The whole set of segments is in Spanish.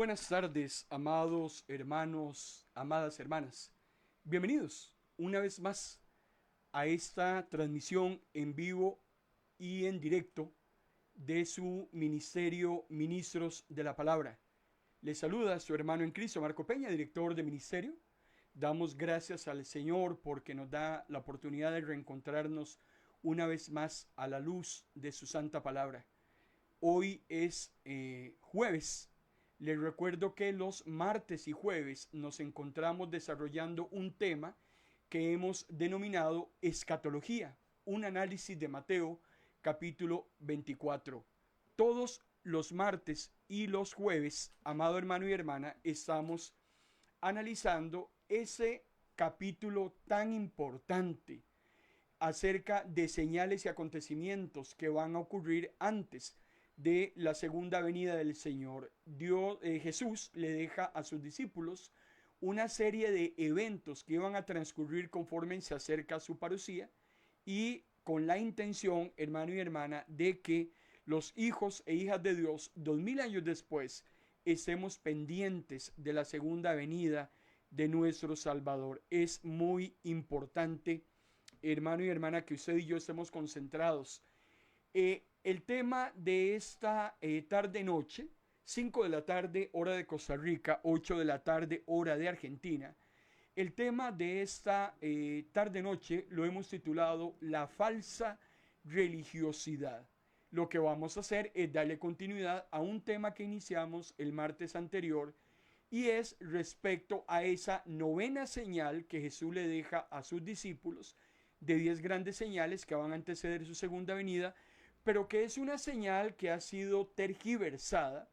Buenas tardes, amados hermanos, amadas hermanas. Bienvenidos una vez más a esta transmisión en vivo y en directo de su ministerio Ministros de la Palabra. Les saluda su hermano en Cristo, Marco Peña, director de ministerio. Damos gracias al Señor porque nos da la oportunidad de reencontrarnos una vez más a la luz de su santa palabra. Hoy es jueves. Les recuerdo que los martes y jueves nos encontramos desarrollando un tema que hemos denominado escatología, un análisis de Mateo capítulo 24. Todos los martes y los jueves, amado hermano y hermana, estamos analizando ese capítulo tan importante acerca de señales y acontecimientos que van a ocurrir antes de la segunda venida del Señor. Jesús le deja a sus discípulos una serie de eventos que iban a transcurrir conforme se acerca a su parucía y con la intención, hermano y hermana, de que los hijos e hijas de Dios, 2000 años después, estemos pendientes de la segunda venida de nuestro Salvador. Es muy importante, hermano y hermana, que usted y yo estemos concentrados. El tema de esta tarde-noche, 5 de la tarde, hora de Costa Rica, 8 de la tarde, hora de Argentina. El tema de esta tarde-noche lo hemos titulado La falsa religiosidad. Lo que vamos a hacer es darle continuidad a un tema que iniciamos el martes anterior y es respecto a esa novena señal que Jesús le deja a sus discípulos de 10 grandes señales que van a anteceder su segunda venida, pero que es una señal que ha sido tergiversada,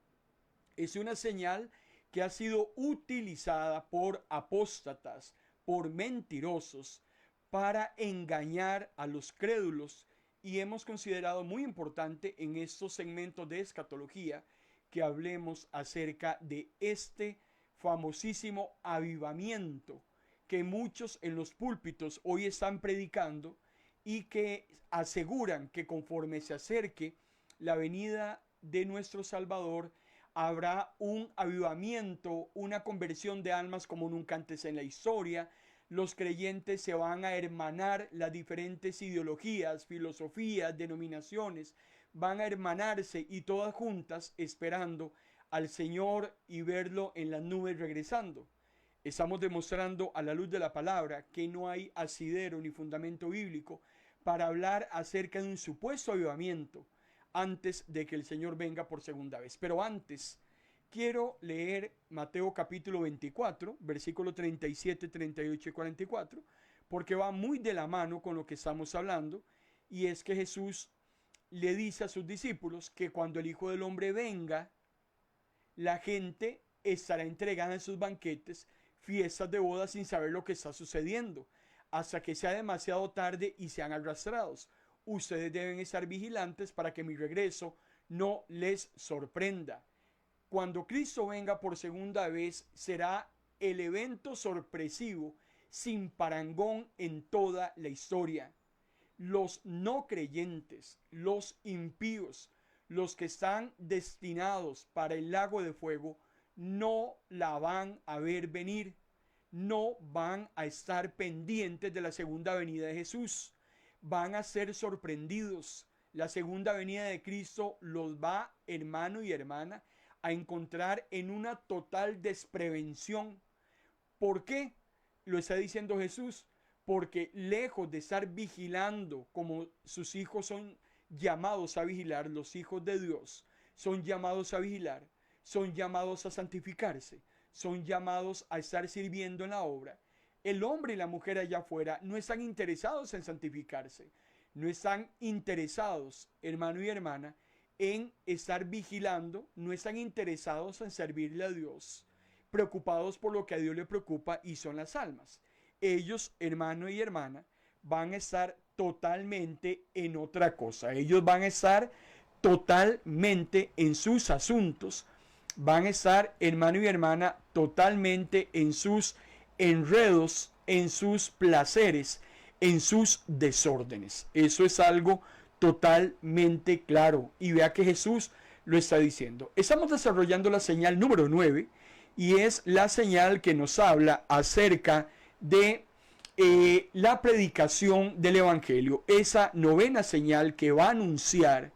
es una señal que ha sido utilizada por apóstatas, por mentirosos, para engañar a los crédulos, y hemos considerado muy importante en estos segmentos de escatología que hablemos acerca de este famosísimo avivamiento que muchos en los púlpitos hoy están predicando y que aseguran que conforme se acerque la venida de nuestro Salvador, habrá un avivamiento, una conversión de almas como nunca antes en la historia. Los creyentes se van a hermanar, las diferentes ideologías, filosofías, denominaciones, van a hermanarse y todas juntas esperando al Señor y verlo en las nubes regresando. Estamos demostrando a la luz de la palabra que no hay asidero ni fundamento bíblico para hablar acerca de un supuesto avivamiento antes de que el Señor venga por segunda vez. Pero antes, quiero leer Mateo capítulo 24, versículo 37, 38 y 44, porque va muy de la mano con lo que estamos hablando, y es que Jesús le dice a sus discípulos que cuando el Hijo del Hombre venga, la gente estará entregada en sus banquetes fiestas de boda sin saber lo que está sucediendo, hasta que sea demasiado tarde y sean arrastrados. Ustedes deben estar vigilantes para que mi regreso no les sorprenda. Cuando Cristo venga por segunda vez, será el evento sorpresivo sin parangón en toda la historia. Los no creyentes, los impíos, los que están destinados para el lago de fuego, no la van a ver venir, no van a estar pendientes de la segunda venida de Jesús, van a ser sorprendidos. La segunda venida de Cristo los va, hermano y hermana, a encontrar en una total desprevención. ¿Por qué? Lo está diciendo Jesús, porque lejos de estar vigilando como sus hijos son llamados a vigilar, los hijos de Dios son llamados a vigilar, son llamados a santificarse, son llamados a estar sirviendo en la obra. El hombre y la mujer allá afuera no están interesados en santificarse, no están interesados, hermano y hermana, en estar vigilando, no están interesados en servirle a Dios, preocupados por lo que a Dios le preocupa y son las almas. Ellos, hermano y hermana, van a estar totalmente en otra cosa. Ellos van a estar totalmente en sus asuntos, van a estar, hermano y hermana, totalmente en sus enredos, en sus placeres, en sus desórdenes. Eso es algo totalmente claro. Y vea que Jesús lo está diciendo. Estamos desarrollando la señal número 9 y es la señal que nos habla acerca de la predicación del Evangelio, esa novena señal que va a anunciar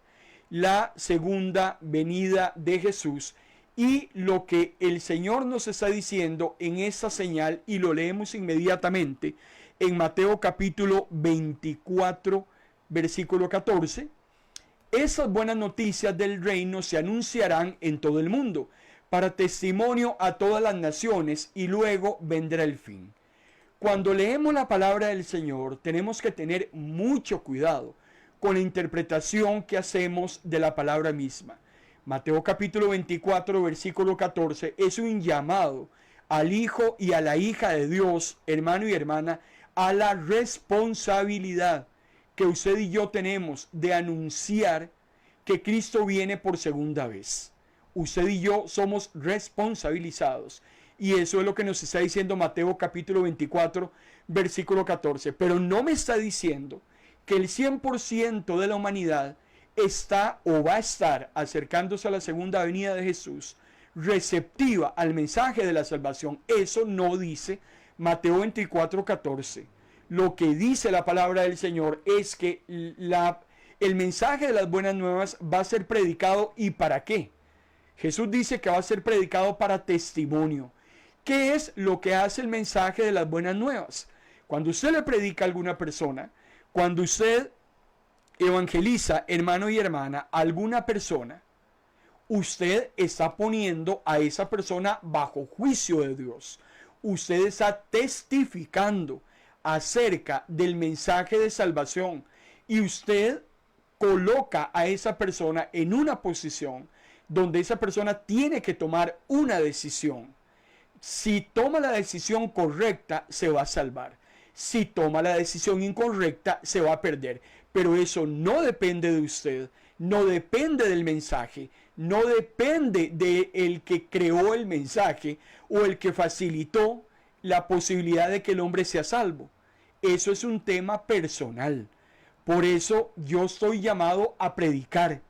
la segunda venida de Jesús y lo que el Señor nos está diciendo en esa señal, y lo leemos inmediatamente en Mateo capítulo 24, versículo 14. Esas buenas noticias del reino se anunciarán en todo el mundo para testimonio a todas las naciones y luego vendrá el fin. Cuando leemos la palabra del Señor, tenemos que tener mucho cuidado con la interpretación que hacemos de la palabra misma. Mateo capítulo 24, versículo 14, es un llamado al hijo y a la hija de Dios, hermano y hermana, a la responsabilidad que usted y yo tenemos de anunciar que Cristo viene por segunda vez. Usted y yo somos responsabilizados. Y eso es lo que nos está diciendo Mateo capítulo 24, versículo 14. Pero no me está diciendo que el 100% de la humanidad está o va a estar acercándose a la segunda venida de Jesús receptiva al mensaje de la salvación. Eso no dice Mateo 24, 14. Lo que dice la palabra del Señor es que el mensaje de las buenas nuevas va a ser predicado. ¿Y para qué? Jesús dice que va a ser predicado para testimonio. ¿Qué es lo que hace el mensaje de las buenas nuevas? Cuando usted le predica a alguna persona, cuando usted evangeliza, hermano y hermana, a alguna persona, usted está poniendo a esa persona bajo juicio de Dios. Usted está testificando acerca del mensaje de salvación y usted coloca a esa persona en una posición donde esa persona tiene que tomar una decisión. Si toma la decisión correcta, se va a salvar. Si toma la decisión incorrecta, se va a perder. Pero eso no depende de usted, no depende del mensaje, no depende del que creó el mensaje o el que facilitó la posibilidad de que el hombre sea salvo. Eso es un tema personal. Por eso yo estoy llamado a predicar.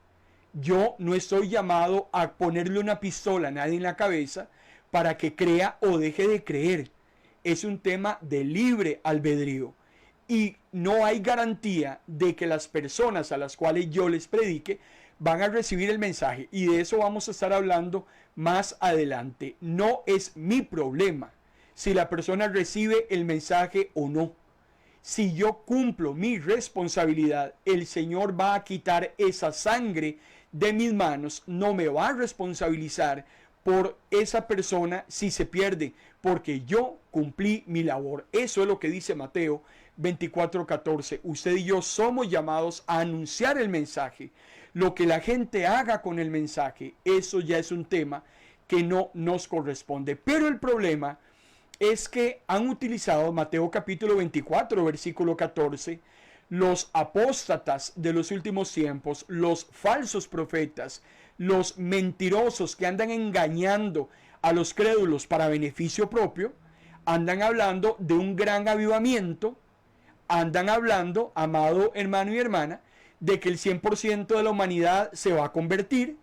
Yo no estoy llamado a ponerle una pistola a nadie en la cabeza para que crea o deje de creer. Es un tema de libre albedrío. Y no hay garantía de que las personas a las cuales yo les predique van a recibir el mensaje. Y de eso vamos a estar hablando más adelante. No es mi problema si la persona recibe el mensaje o no. Si yo cumplo mi responsabilidad, el Señor va a quitar esa sangre de mis manos. No me va a responsabilizar por esa persona si se pierde, porque yo cumplí mi labor. Eso es lo que dice Mateo 24:14. Usted y yo somos llamados a anunciar el mensaje. Lo que la gente haga con el mensaje, eso ya es un tema que no nos corresponde. Pero el problema es que han utilizado Mateo capítulo 24, versículo 14, los apóstatas de los últimos tiempos, los falsos profetas, los mentirosos que andan engañando a los crédulos para beneficio propio, andan hablando de un gran avivamiento, andan hablando, amado hermano y hermana, de que el 100% de la humanidad se va a convertir,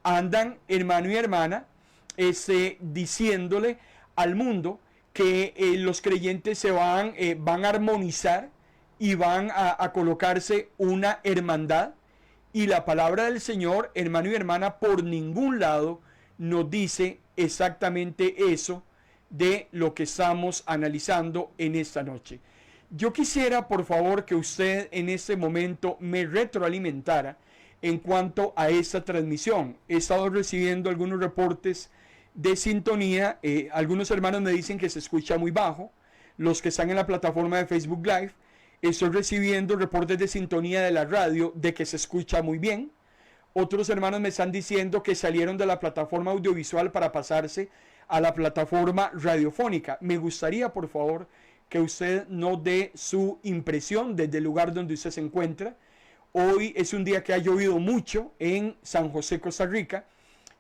andan, hermano y hermana, diciéndole al mundo que los creyentes se van a armonizar y van a colocarse una hermandad. Y la palabra del Señor, hermano y hermana, por ningún lado nos dice exactamente eso de lo que estamos analizando en esta noche. Yo quisiera, por favor, que usted en este momento me retroalimentara en cuanto a esta transmisión. He estado recibiendo algunos reportes de sintonía. Algunos hermanos me dicen que se escucha muy bajo. Los que están en la plataforma de Facebook Live, estoy recibiendo reportes de sintonía de la radio de que se escucha muy bien. Otros hermanos me están diciendo que salieron de la plataforma audiovisual para pasarse a la plataforma radiofónica. Me gustaría, por favor, que usted nos dé su impresión desde el lugar donde usted se encuentra. Hoy es un día que ha llovido mucho en San José, Costa Rica,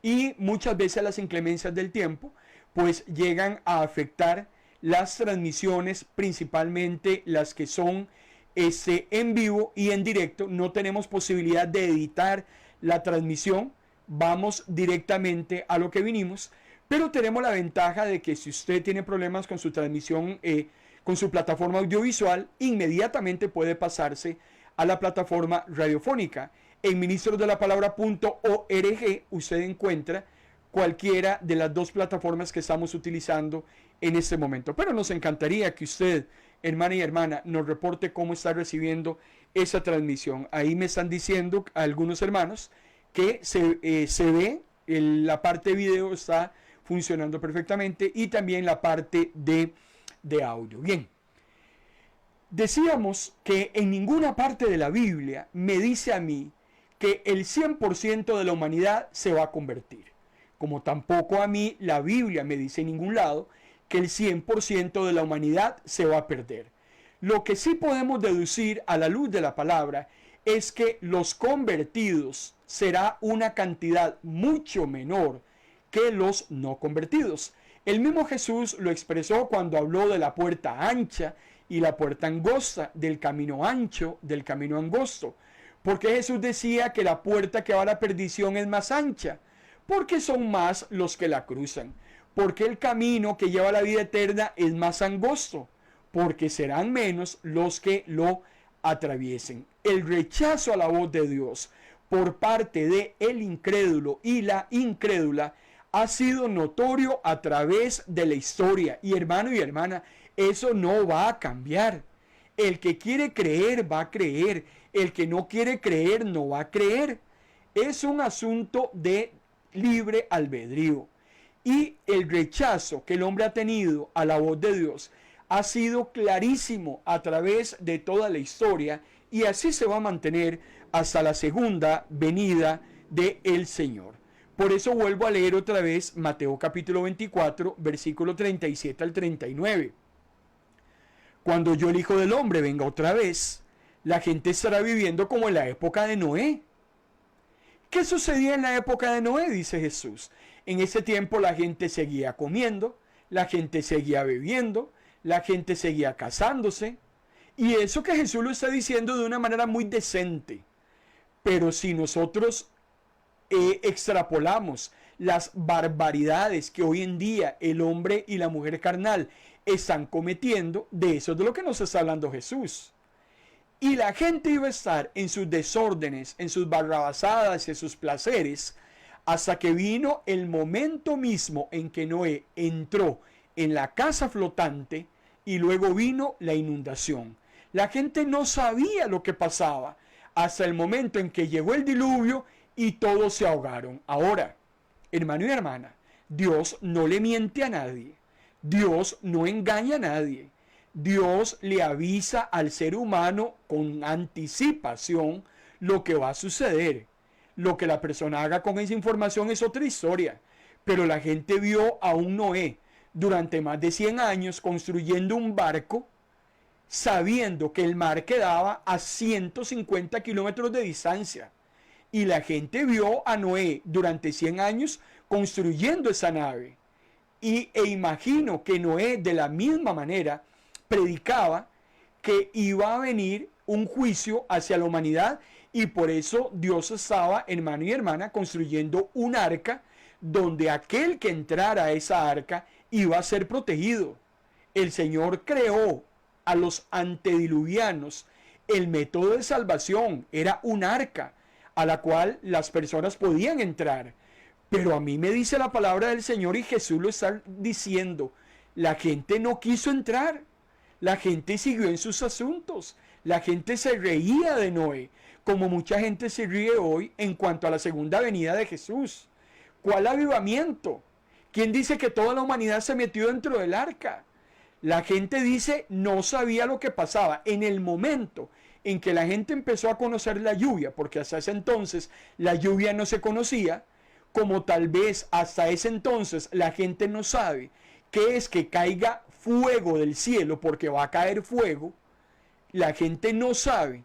y muchas veces las inclemencias del tiempo pues llegan a afectar las transmisiones, principalmente las que son en vivo y en directo. No tenemos posibilidad de editar la transmisión vamos directamente a lo que vinimos, pero tenemos la ventaja de que si usted tiene problemas con su transmisión, con su plataforma audiovisual, inmediatamente puede pasarse a la plataforma radiofónica. En ministrosdelapalabra.org usted encuentra cualquiera de las dos plataformas que estamos utilizando en este momento. Pero nos encantaría que usted, hermana y hermana, nos reporte cómo está recibiendo esa transmisión. Ahí me están diciendo algunos hermanos que se ve, la parte de video está funcionando perfectamente y también la parte de audio. Bien, decíamos que en ninguna parte de la Biblia me dice a mí que el 100% de la humanidad se va a convertir. Como tampoco a mí la Biblia me dice en ningún lado que el 100% de la humanidad se va a perder. Lo que sí podemos deducir a la luz de la palabra es que los convertidos será una cantidad mucho menor que los no convertidos. El mismo Jesús lo expresó cuando habló de la puerta ancha y la puerta angosta, del camino ancho, del camino angosto. Porque Jesús decía que la puerta que va a la perdición es más ancha, porque son más los que la cruzan. Porque el camino que lleva a la vida eterna es más angosto, porque serán menos los que lo atraviesen. El rechazo a la voz de Dios por parte de el incrédulo y la incrédula ha sido notorio a través de la historia. Y hermano y hermana, eso no va a cambiar. El que quiere creer va a creer. El que no quiere creer no va a creer. Es un asunto de libre albedrío. Y el rechazo que el hombre ha tenido a la voz de Dios ha sido clarísimo a través de toda la historia, y así se va a mantener hasta la segunda venida del Señor. Por eso vuelvo a leer otra vez Mateo capítulo 24, versículo 37 al 39. Cuando yo, el Hijo del Hombre, venga otra vez, la gente estará viviendo como en la época de Noé. ¿Qué sucedía en la época de Noé? Dice Jesús. En ese tiempo la gente seguía comiendo, la gente seguía bebiendo, la gente seguía casándose. Y eso que Jesús lo está diciendo de una manera muy decente. Pero si nosotros extrapolamos las barbaridades que hoy en día el hombre y la mujer carnal están cometiendo, de eso es de lo que nos está hablando Jesús. Y la gente iba a estar en sus desórdenes, en sus barrabasadas y en sus placeres, hasta que vino el momento mismo en que Noé entró en la casa flotante y luego vino la inundación. La gente no sabía lo que pasaba hasta el momento en que llegó el diluvio y todos se ahogaron. Ahora, hermano y hermana, Dios no le miente a nadie. Dios no engaña a nadie. Dios le avisa al ser humano con anticipación lo que va a suceder. Lo que la persona haga con esa información es otra historia. Pero la gente vio a un Noé durante más de 100 años construyendo un barco, sabiendo que el mar quedaba a 150 kilómetros de distancia. Y la gente vio a Noé durante 100 años construyendo esa nave. E imagino que Noé de la misma manera predicaba que iba a venir un juicio hacia la humanidad, y por eso Dios estaba, hermano y hermana, construyendo un arca donde aquel que entrara a esa arca iba a ser protegido. El Señor creó a los antediluvianos. El método de salvación era un arca a la cual las personas podían entrar. Pero a mí me dice la palabra del Señor, y Jesús lo está diciendo, la gente no quiso entrar. La gente siguió en sus asuntos. La gente se reía de Noé, como mucha gente se ríe hoy en cuanto a la segunda venida de Jesús. ¿Cuál avivamiento? ¿Quién dice que toda la humanidad se metió dentro del arca? La gente dice no sabía lo que pasaba. En el momento en que la gente empezó a conocer la lluvia, porque hasta ese entonces la lluvia no se conocía, como tal vez hasta ese entonces la gente no sabe qué es que caiga fuego del cielo, porque va a caer fuego. La gente no sabe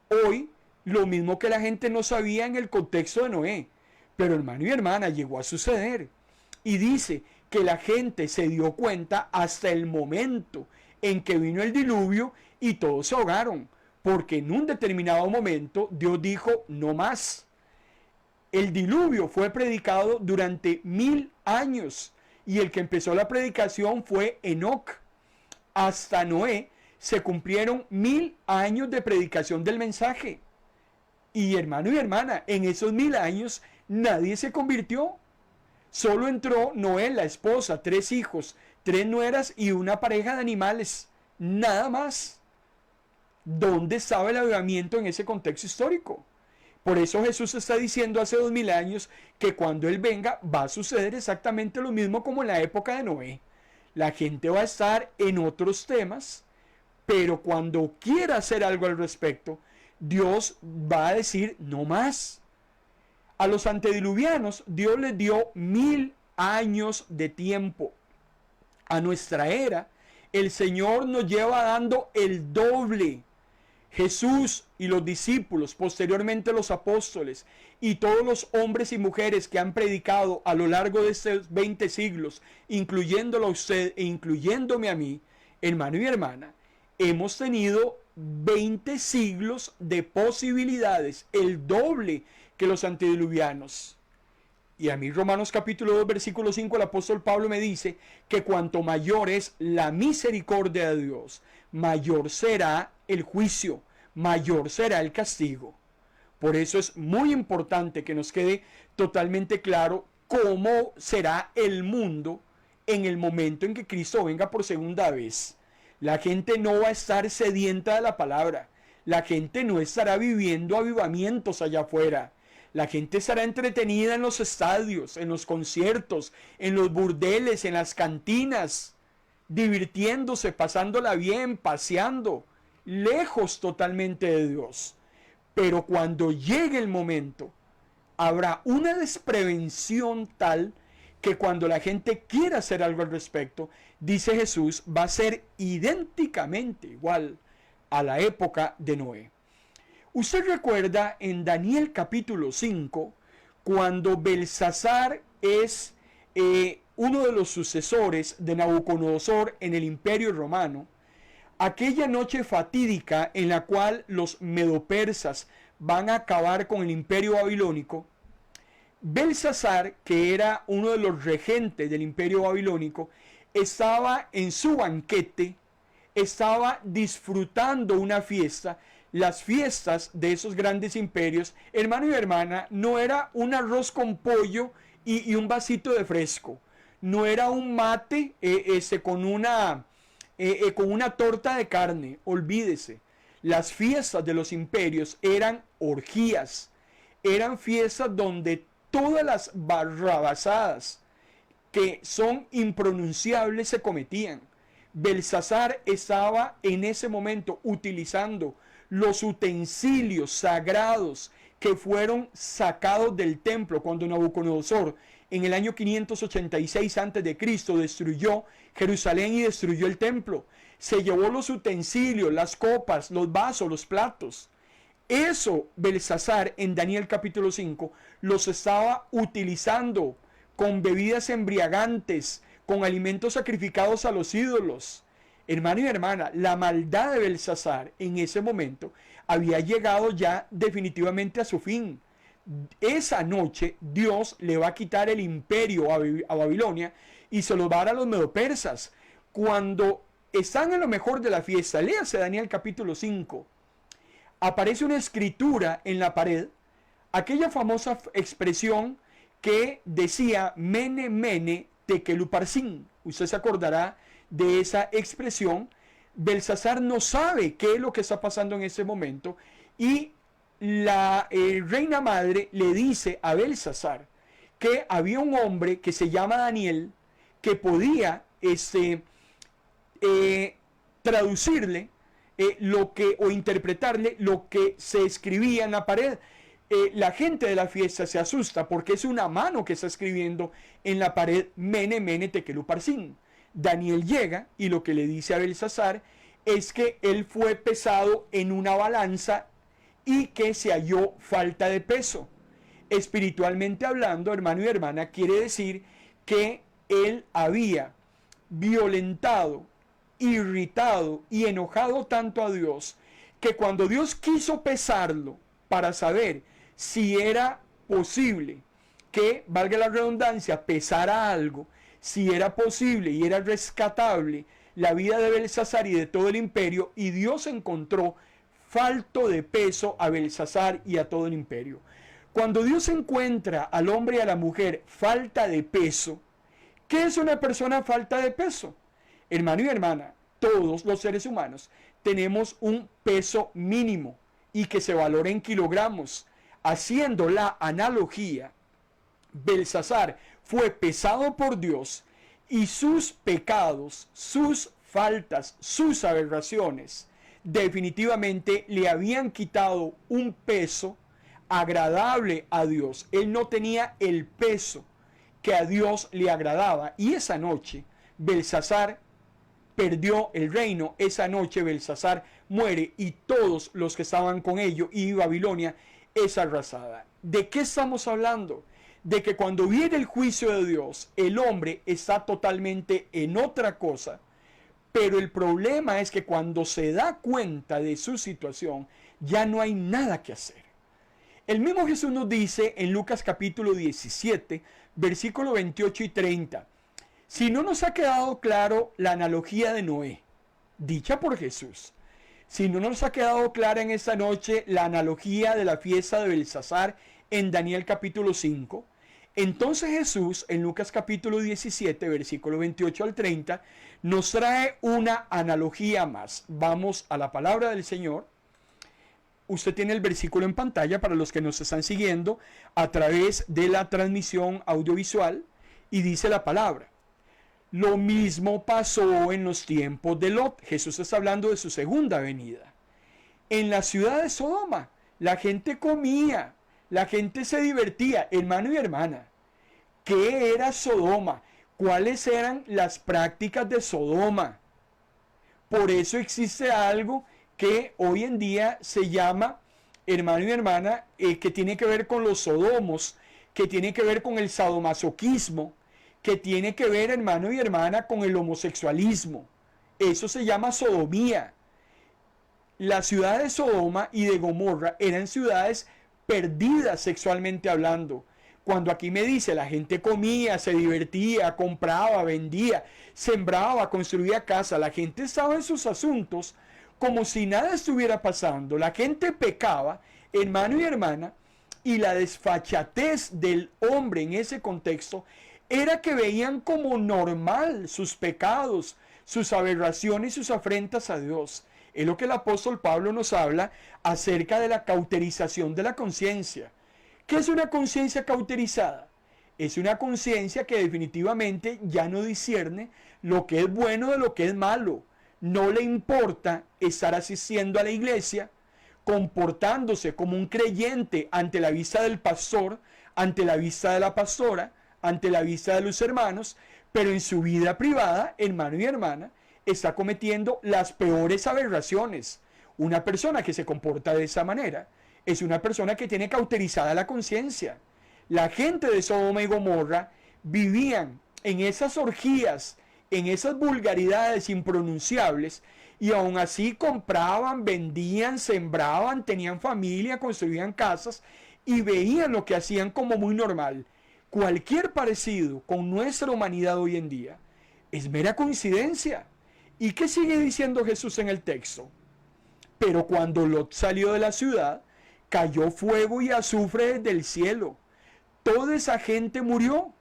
hoy lo mismo que la gente no sabía en el contexto de Noé. Pero hermano y hermana, llegó a suceder. Y dice que la gente se dio cuenta hasta el momento en que vino el diluvio y todos se ahogaron. Porque en un determinado momento Dios dijo no más. El diluvio fue predicado durante 1000 años y el que empezó la predicación fue Enoc. Hasta Noé se cumplieron 1000 años de predicación del mensaje. Y hermano y hermana, en esos 1000 años nadie se convirtió. Solo entró Noé, la esposa, 3 hijos, 3 nueras y una pareja de animales. Nada más. ¿Dónde estaba el avivamiento en ese contexto histórico? Por eso Jesús está diciendo hace 2000 años que cuando Él venga va a suceder exactamente lo mismo como en la época de Noé. La gente va a estar en otros temas, pero cuando quiera hacer algo al respecto, Dios va a decir no más. A los antediluvianos Dios les dio 1000 años de tiempo. A nuestra era, el Señor nos lleva dando el doble. Jesús y los discípulos, posteriormente los apóstoles y todos los hombres y mujeres que han predicado a lo largo de estos 20 siglos, incluyéndolo a usted e incluyéndome a mí, hermano y hermana, hemos tenido 20 siglos de posibilidades, el doble que los antediluvianos. Y a mí Romanos capítulo 2 versículo 5 el apóstol Pablo me dice que cuanto mayor es la misericordia de Dios, mayor será el juicio, mayor será el castigo. Por eso es muy importante que nos quede totalmente claro cómo será el mundo en el momento en que Cristo venga por segunda vez. La gente no va a estar sedienta de la palabra. La gente no estará viviendo avivamientos allá afuera. La gente estará entretenida en los estadios, en los conciertos, en los burdeles, en las cantinas, divirtiéndose, pasándola bien, paseando, lejos totalmente de Dios. Pero cuando llegue el momento, habrá una desprevención tal que cuando la gente quiera hacer algo al respecto, dice Jesús, va a ser idénticamente igual a la época de Noé. Usted recuerda en Daniel capítulo 5, cuando Belsasar es uno de los sucesores de Nabucodonosor en el Imperio Romano, aquella noche fatídica en la cual los medopersas van a acabar con el Imperio Babilónico, Belsasar, que era uno de los regentes del Imperio Babilónico, estaba en su banquete, estaba disfrutando una fiesta. Las fiestas de esos grandes imperios, hermano y hermana, no era un arroz con pollo y un vasito de fresco. No era un mate con una torta de carne. Olvídese. Las fiestas de los imperios eran orgías. Eran fiestas donde todas las barrabasadas que son impronunciables se cometían. Belsasar estaba en ese momento utilizando los utensilios sagrados que fueron sacados del templo cuando Nabucodonosor en el año 586 a.C. destruyó Jerusalén y destruyó el templo. Se llevó los utensilios, las copas, los vasos, los platos. Eso Belsasar en Daniel capítulo 5 los estaba utilizando con bebidas embriagantes, con alimentos sacrificados a los ídolos. Hermano y hermana, la maldad de Belsasar en ese momento había llegado ya definitivamente a su fin. Esa noche Dios le va a quitar el imperio a Babilonia y se lo va a dar a los medopersas. Cuando están en lo mejor de la fiesta, léase Daniel capítulo 5, aparece una escritura en la pared, aquella famosa expresión que decía Mene, Mene, Tekel Uparsin. Usted se acordará de esa expresión. Belsasar no sabe qué es lo que está pasando en ese momento y la reina madre le dice a Belsasar que había un hombre que se llama Daniel que podía traducirle o interpretarle lo que se escribía en la pared. La gente de la fiesta se asusta porque es una mano que está escribiendo en la pared Mene, Mene, Tekel Uparsin. Daniel llega y lo que le dice a Belsasar es que él fue pesado en una balanza y que se halló falta de peso. Espiritualmente hablando, hermano y hermana, quiere decir que él había violentado, irritado y enojado tanto a Dios que cuando Dios quiso pesarlo para saber si era posible que, valga la redundancia, pesara algo, si era posible y era rescatable la vida de Belsasar y de todo el imperio, y Dios encontró falto de peso a Belsasar y a todo el imperio. Cuando Dios encuentra al hombre y a la mujer falta de peso, ¿qué es una persona falta de peso? Hermano y hermana, todos los seres humanos tenemos un peso mínimo y que se valora en kilogramos. Haciendo la analogía, Belsasar fue pesado por Dios y sus pecados, sus faltas, sus aberraciones, definitivamente le habían quitado un peso agradable a Dios. Él no tenía el peso que a Dios le agradaba. Y esa noche Belsasar perdió el reino. Esa noche Belsasar muere y todos los que estaban con ellos, y Babilonia es arrasada. ¿De qué estamos hablando? De que cuando viene el juicio de Dios, el hombre está totalmente en otra cosa. Pero el problema es que cuando se da cuenta de su situación, ya no hay nada que hacer. El mismo Jesús nos dice en Lucas capítulo 17, versículo 28 y 30. Si no nos ha quedado claro la analogía de Noé, dicha por Jesús, si no nos ha quedado clara en esta noche la analogía de la fiesta de Belsasar en Daniel capítulo 5, entonces Jesús en Lucas capítulo 17, versículo 28 al 30, nos trae una analogía más. Vamos a la palabra del Señor. Usted tiene el versículo en pantalla para los que nos están siguiendo a través de la transmisión audiovisual, y dice la palabra: lo mismo pasó en los tiempos de Lot. Jesús está hablando de su segunda venida. En la ciudad de Sodoma, la gente comía, la gente se divertía. Hermano y hermana, ¿qué era Sodoma? ¿Cuáles eran las prácticas de Sodoma? Por eso existe algo que hoy en día se llama, hermano y hermana, que tiene que ver con los sodomos, que tiene que ver con el sadomasoquismo, que tiene que ver, hermano y hermana, con el homosexualismo. Eso se llama sodomía. La ciudad de Sodoma y de Gomorra eran ciudades perdidas sexualmente hablando. Cuando aquí me dice la gente comía, se divertía, compraba, vendía, sembraba, construía casa, la gente estaba en sus asuntos como si nada estuviera pasando. La gente pecaba, hermano y hermana, y la desfachatez del hombre en ese contexto era que veían como normal sus pecados, sus aberraciones y sus afrentas a Dios. Es lo que el apóstol Pablo nos habla acerca de la cauterización de la conciencia. ¿Qué es una conciencia cauterizada? Es una conciencia que definitivamente ya no discierne lo que es bueno de lo que es malo. No le importa estar asistiendo a la iglesia, comportándose como un creyente ante la vista del pastor, ante la vista de la pastora, ante la vista de los hermanos, pero en su vida privada, hermano y hermana, está cometiendo las peores aberraciones. Una persona que se comporta de esa manera es una persona que tiene cauterizada la conciencia. La gente de Sodoma y Gomorra vivían en esas orgías, en esas vulgaridades impronunciables, y aún así compraban, vendían, sembraban, tenían familia, construían casas y veían lo que hacían como muy normal. Cualquier parecido con nuestra humanidad hoy en día es mera coincidencia. ¿Y qué sigue diciendo Jesús en el texto? Pero cuando Lot salió de la ciudad, cayó fuego y azufre del cielo. Toda esa gente murió.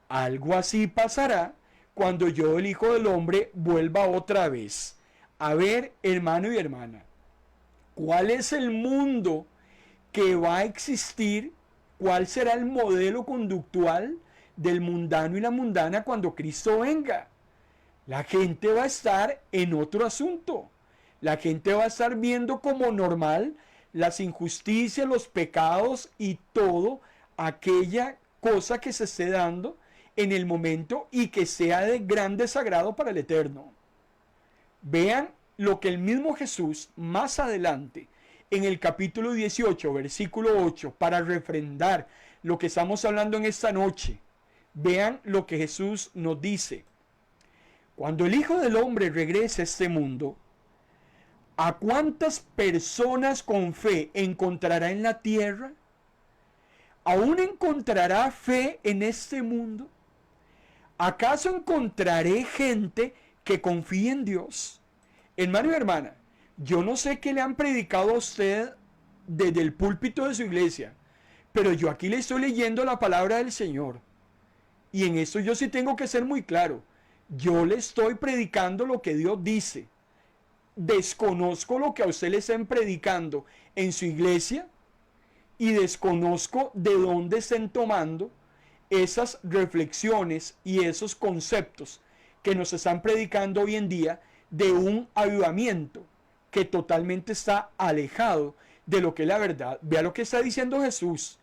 Algo así pasará cuando yo, el Hijo del Hombre, vuelva otra vez. A ver, hermano y hermana, ¿cuál es el mundo que va a existir? ¿Cuál será el modelo conductual del mundano y la mundana cuando Cristo venga? La gente va a estar en otro asunto. La gente va a estar viendo como normal las injusticias, los pecados y todo aquella cosa que se esté dando en el momento y que sea de gran desagrado para el Eterno. Vean lo que el mismo Jesús más adelante en el capítulo 18, versículo 8, para refrendar lo que estamos hablando en esta noche. Vean lo que Jesús nos dice. Cuando el Hijo del Hombre regrese a este mundo, ¿a cuántas personas con fe encontrará en la tierra? ¿Aún encontrará fe en este mundo? ¿Acaso encontraré gente que confíe en Dios? Hermano y hermana, yo no sé qué le han predicado a usted desde el púlpito de su iglesia, pero yo aquí le estoy leyendo la palabra del Señor. Y en eso yo sí tengo que ser muy claro. Yo le estoy predicando lo que Dios dice. Desconozco lo que a usted le estén predicando en su iglesia y desconozco de dónde estén tomando esas reflexiones y esos conceptos que nos están predicando hoy en día de un avivamiento que totalmente está alejado de lo que es la verdad. Vea lo que está diciendo Jesús.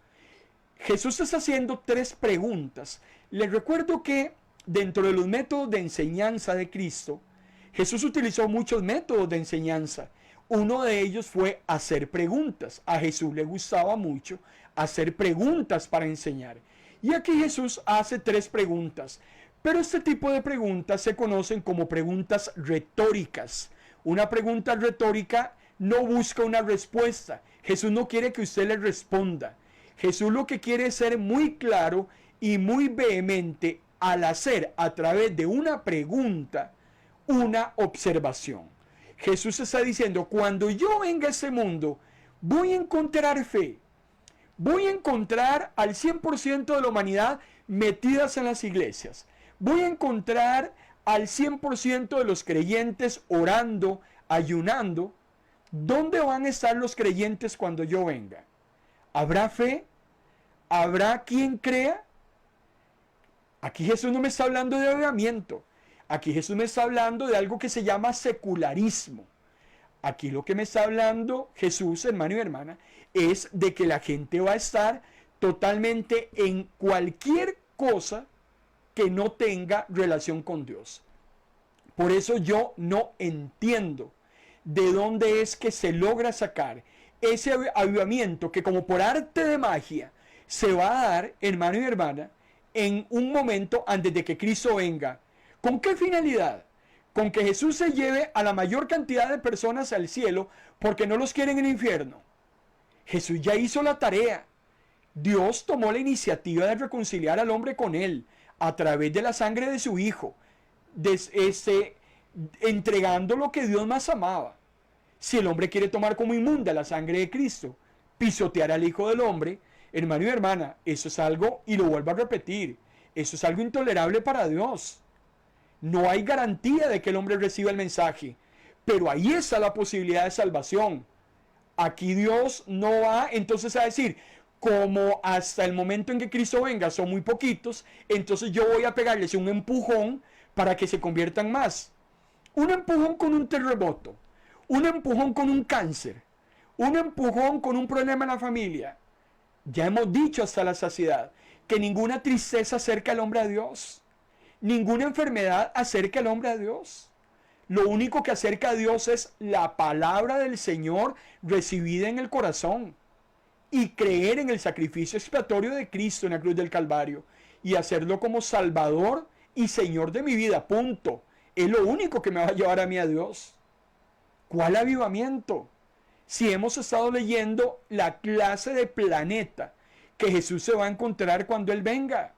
Jesús está haciendo 3 preguntas. Les recuerdo que dentro de los métodos de enseñanza de Cristo, Jesús utilizó muchos métodos de enseñanza. Uno de ellos fue hacer preguntas. A Jesús le gustaba mucho hacer preguntas para enseñar. Y aquí Jesús hace 3 preguntas. Pero este tipo de preguntas se conocen como preguntas retóricas. Una pregunta retórica no busca una respuesta. Jesús no quiere que usted le responda. Jesús lo que quiere es ser muy claro y muy vehemente al hacer a través de una pregunta una observación. Jesús está diciendo, cuando yo venga a ese mundo, voy a encontrar fe. Voy a encontrar al 100% de la humanidad metidas en las iglesias. Voy a encontrar al 100% de los creyentes orando, ayunando. ¿Dónde van a estar los creyentes cuando yo venga? ¿Habrá fe? ¿Habrá quien crea? Aquí Jesús no me está hablando de avivamiento. Aquí Jesús me está hablando de algo que se llama secularismo. Aquí lo que me está hablando Jesús, hermano y hermana, es de que la gente va a estar totalmente en cualquier cosa que no tenga relación con Dios. Por eso yo no entiendo de dónde es que se logra sacar ese avivamiento que como por arte de magia se va a dar, hermano y hermana, en un momento antes de que Cristo venga. ¿Con qué finalidad? Con que Jesús se lleve a la mayor cantidad de personas al cielo porque no los quieren en el infierno. Jesús ya hizo la tarea. Dios tomó la iniciativa de reconciliar al hombre con él a través de la sangre de su Hijo, entregando lo que Dios más amaba. Si el hombre quiere tomar como inmunda la sangre de Cristo, pisotear al Hijo del Hombre, hermano y hermana, eso es algo, y lo vuelvo a repetir, eso es algo intolerable para Dios. No hay garantía de que el hombre reciba el mensaje, pero ahí está la posibilidad de salvación. Aquí Dios no va entonces a decir, como hasta el momento en que Cristo venga son muy poquitos, entonces yo voy a pegarles un empujón para que se conviertan más. Un empujón con un terremoto, un empujón con un cáncer, un empujón con un problema en la familia. Ya hemos dicho hasta la saciedad que ninguna tristeza acerca al hombre a Dios. Ninguna enfermedad acerca al hombre a Dios. Lo único que acerca a Dios es la palabra del Señor recibida en el corazón y creer en el sacrificio expiatorio de Cristo en la cruz del Calvario y hacerlo como Salvador y Señor de mi vida, punto. Es lo único que me va a llevar a mí a Dios. ¿Cuál avivamiento? Si hemos estado leyendo la clase de planeta que Jesús se va a encontrar cuando Él venga.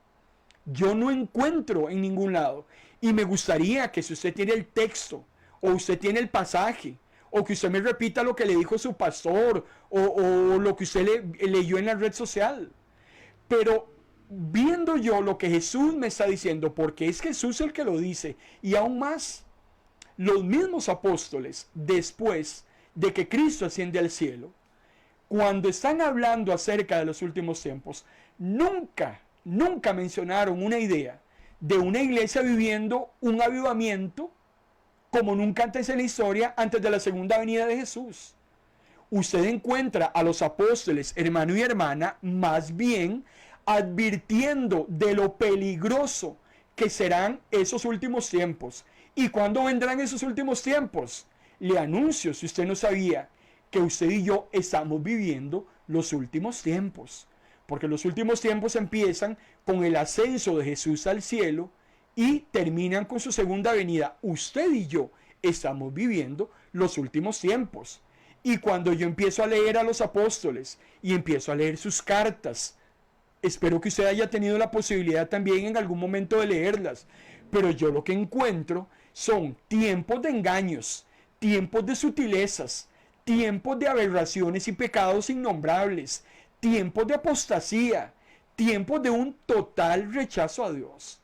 Yo no encuentro en ningún lado. Y me gustaría que si usted tiene el texto, o usted tiene el pasaje, o que usted me repita lo que le dijo su pastor, o lo que usted leyó en la red social. Pero viendo yo lo que Jesús me está diciendo, porque es Jesús el que lo dice, y aún más, los mismos apóstoles, después de que Cristo asciende al cielo, cuando están hablando acerca de los últimos tiempos, nunca mencionaron una idea de una iglesia viviendo un avivamiento como nunca antes en la historia, antes de la segunda venida de Jesús. Usted encuentra a los apóstoles, hermano y hermana, más bien advirtiendo de lo peligroso que serán esos últimos tiempos. ¿Y cuándo vendrán esos últimos tiempos? Le anuncio, si usted no sabía, que usted y yo estamos viviendo los últimos tiempos. Porque los últimos tiempos empiezan con el ascenso de Jesús al cielo y terminan con su segunda venida. Usted y yo estamos viviendo los últimos tiempos. Y cuando yo empiezo a leer a los apóstoles y empiezo a leer sus cartas, Espero que usted haya tenido la posibilidad también en algún momento de leerlas. Pero yo lo que encuentro son tiempos de engaños, tiempos de sutilezas, tiempos de aberraciones y pecados innombrables, tiempos de apostasía, tiempos de un total rechazo a Dios.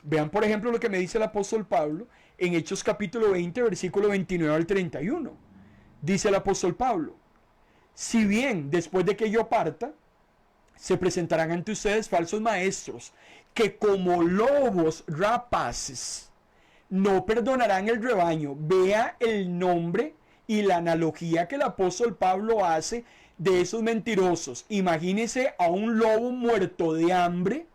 Vean, por ejemplo, lo que me dice el apóstol Pablo en Hechos capítulo 20, versículo 29 al 31. Dice el apóstol Pablo: si bien después de que yo parta, se presentarán ante ustedes falsos maestros, que como lobos rapaces no perdonarán el rebaño. Vea el nombre y la analogía que el apóstol Pablo hace de esos mentirosos. Imagínese a un lobo muerto de hambre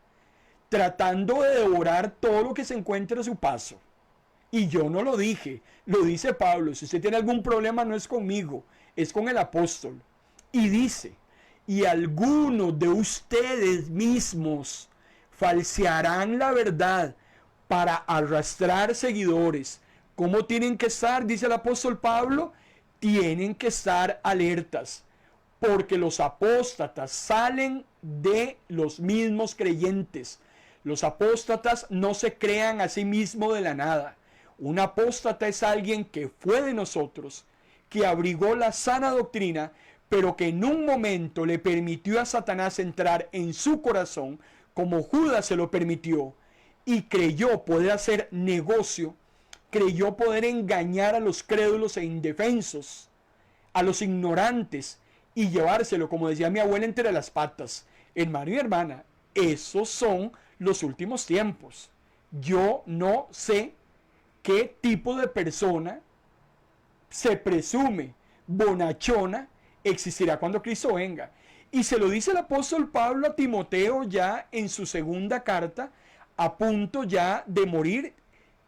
tratando de devorar todo lo que se encuentre a su paso. Y yo no lo dije, lo dice Pablo. Si usted tiene algún problema, no es conmigo, es con el apóstol. Y dice: y algunos de ustedes mismos falsearán la verdad para arrastrar seguidores. ¿Cómo tienen que estar? Dice el apóstol Pablo: tienen que estar alertas, porque los apóstatas salen de los mismos creyentes. Los apóstatas no se crean a sí mismos de la nada. Un apóstata es alguien que fue de nosotros, que abrigó la sana doctrina, pero que en un momento le permitió a Satanás entrar en su corazón, como Judas se lo permitió, y creyó poder hacer negocio, creyó poder engañar a los crédulos e indefensos, a los ignorantes, y llevárselo, como decía mi abuela, entre las patas. Hermano y hermana, esos son los últimos tiempos. Yo no sé qué tipo de persona se presume bonachona existirá cuando Cristo venga. Y se lo dice el apóstol Pablo a Timoteo ya en su segunda carta, a punto ya de morir.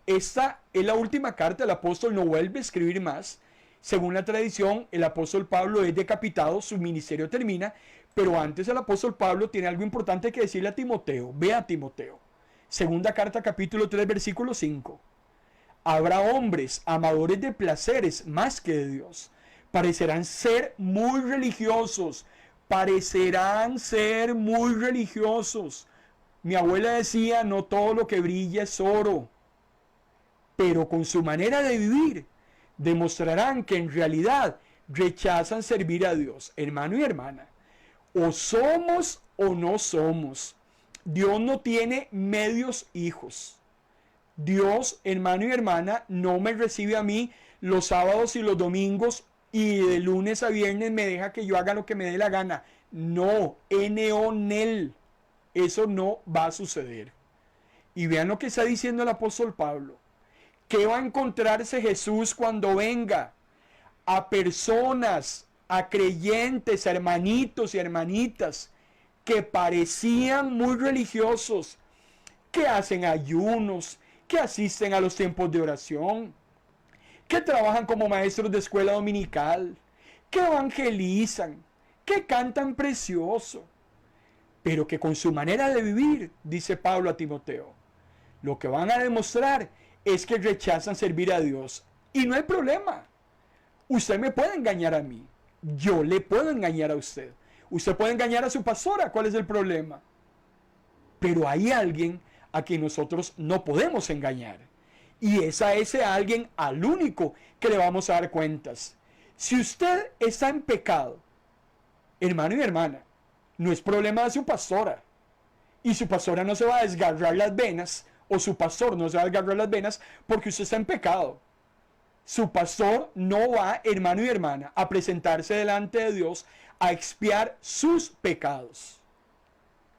Esta es la última carta, el apóstol no vuelve a escribir más. Según la tradición, el apóstol Pablo es decapitado, su ministerio termina, pero antes el apóstol Pablo tiene algo importante que decirle a Timoteo. Vea a Timoteo. Segunda carta, capítulo 3, versículo 5. Habrá hombres amadores de placeres más que de Dios. Parecerán ser muy religiosos. Parecerán ser muy religiosos. Mi abuela decía: no todo lo que brilla es oro. Pero con su manera de vivir demostrarán que en realidad rechazan servir a Dios. Hermano y hermana, o somos o no somos. Dios no tiene medios hijos. Dios, hermano y hermana, no me recibe a mí los sábados y los domingos y de lunes a viernes me deja que yo haga lo que me dé la gana. No, N-O-N-E-L. Eso no va a suceder. Y vean lo que está diciendo el apóstol Pablo. ¿Qué va a encontrarse Jesús cuando venga? A personas, a creyentes, a hermanitos y hermanitas que parecían muy religiosos, que hacen ayunos, que asisten a los tiempos de oración, que trabajan como maestros de escuela dominical, que evangelizan, que cantan precioso, pero que con su manera de vivir, dice Pablo a Timoteo, lo que van a demostrar es que rechazan servir a Dios. Y no hay problema. Usted me puede engañar a mí. Yo le puedo engañar a usted. Usted puede engañar a su pastora. ¿Cuál es el problema? Pero hay alguien a quien nosotros no podemos engañar. Y es a ese alguien al único que le vamos a dar cuentas. Si usted está en pecado, hermano y hermana, no es problema de su pastora. Y su pastora no se va a desgarrar las venas, o su pastor no se va a desgarrar las venas porque usted está en pecado. Su pastor no va, hermano y hermana, a presentarse delante de Dios a expiar sus pecados.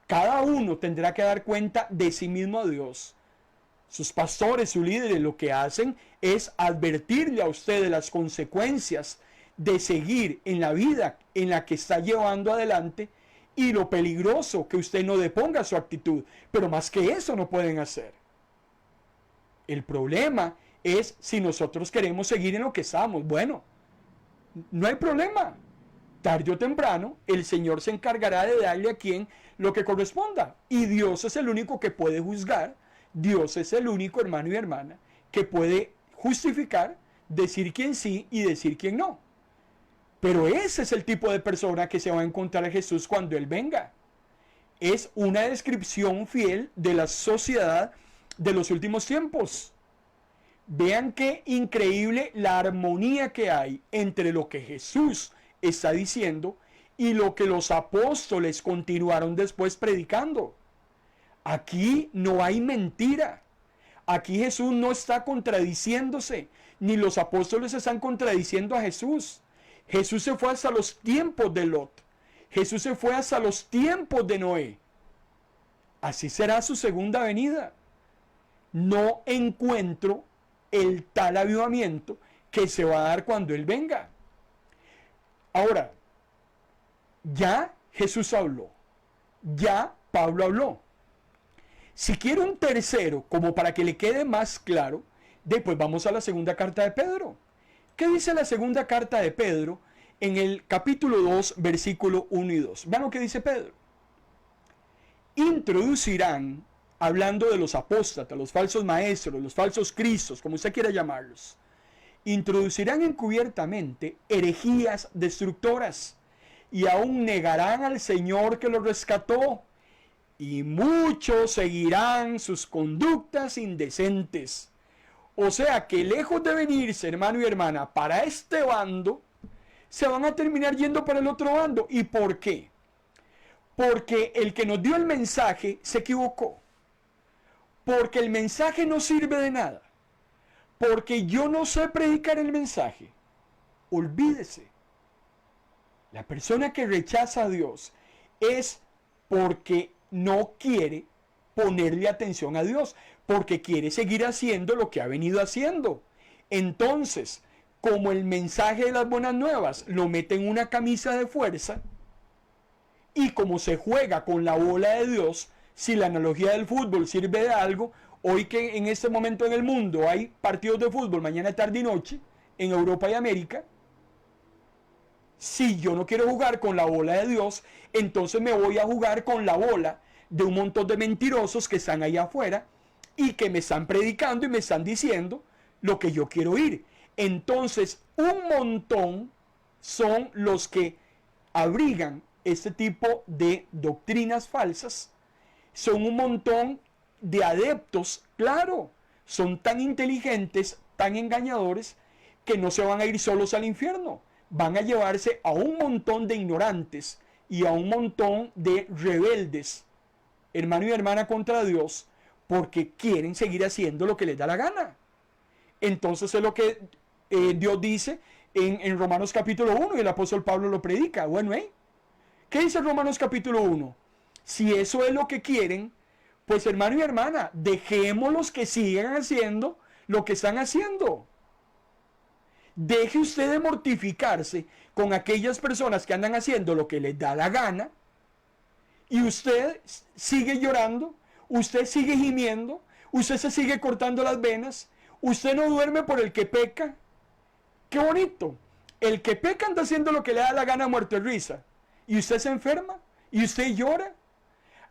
Cada uno tendrá que dar cuenta de sí mismo a Dios. Sus pastores, sus líderes, lo que hacen es advertirle a usted de las consecuencias de seguir en la vida en la que está llevando adelante y lo peligroso que usted no deponga su actitud. Pero más que eso no pueden hacer. El problema es si nosotros queremos seguir en lo que estamos. Bueno, no hay problema. Tarde o temprano, el Señor se encargará de darle a quien lo que corresponda. Y Dios es el único que puede juzgar. Dios es el único, hermano y hermana, que puede justificar, decir quién sí y decir quién no. Pero ese es el tipo de persona que se va a encontrar a Jesús cuando Él venga. es una descripción fiel de la sociedad de los últimos tiempos. Vean qué increíble la armonía que hay entre lo que Jesús está diciendo y lo que los apóstoles continuaron después predicando. Aquí no hay mentira. Aquí Jesús no está contradiciéndose, ni los apóstoles están contradiciendo a Jesús. Jesús se fue hasta los tiempos de Lot. Jesús se fue hasta los tiempos de Noé. Así será su segunda venida. No encuentro el tal avivamiento que se va a dar cuando Él venga. Ahora, ya Jesús habló. Ya Pablo habló. Si quiero un tercero, como para que le quede más claro, después vamos a la segunda carta de Pedro. ¿Qué dice la segunda carta de Pedro en el capítulo 2, versículo 1 y 2? Vean lo que dice Pedro. Introducirán, hablando de los apóstatas, los falsos maestros, los falsos cristos, como usted quiera llamarlos, introducirán encubiertamente herejías destructoras y aún negarán al Señor que los rescató, y muchos seguirán sus conductas indecentes. O sea que lejos de venirse, hermano y hermana, para este bando, se van a terminar yendo para el otro bando. ¿Y por qué? Porque el que nos dio el mensaje se equivocó. Porque el mensaje no sirve de nada. Porque yo no sé predicar el mensaje. Olvídese. La persona que rechaza a Dios es porque no quiere ponerle atención a Dios, porque quiere seguir haciendo lo que ha venido haciendo. Entonces, como el mensaje de las buenas nuevas lo mete en una camisa de fuerza, y como se juega con la bola de Dios, si la analogía del fútbol sirve de algo, hoy que en este momento en el mundo hay partidos de fútbol mañana, tarde y noche, en Europa y América, si yo no quiero jugar con la bola de Dios, entonces me voy a jugar con la bola de un montón de mentirosos que están allá afuera y que me están predicando y me están diciendo lo que yo quiero oír. Entonces, un montón son los que abrigan este tipo de doctrinas falsas. Son un montón de adeptos, claro, son tan inteligentes, tan engañadores, que no se van a ir solos al infierno. Van a llevarse a un montón de ignorantes y a un montón de rebeldes, hermano y hermana, contra Dios, porque quieren seguir haciendo lo que les da la gana. Entonces es lo que Dios dice en Romanos capítulo 1, y el apóstol Pablo lo predica. Bueno, ¿qué dice Romanos capítulo 1? Si eso es lo que quieren, pues hermano y hermana, dejémoslos que sigan haciendo lo que están haciendo. Deje usted de mortificarse con aquellas personas que andan haciendo lo que les da la gana, y usted sigue llorando, usted sigue gimiendo, usted se sigue cortando las venas, usted no duerme por el que peca. ¡Qué bonito! El que peca anda haciendo lo que le da la gana, muerto de risa, y usted se enferma, y usted llora.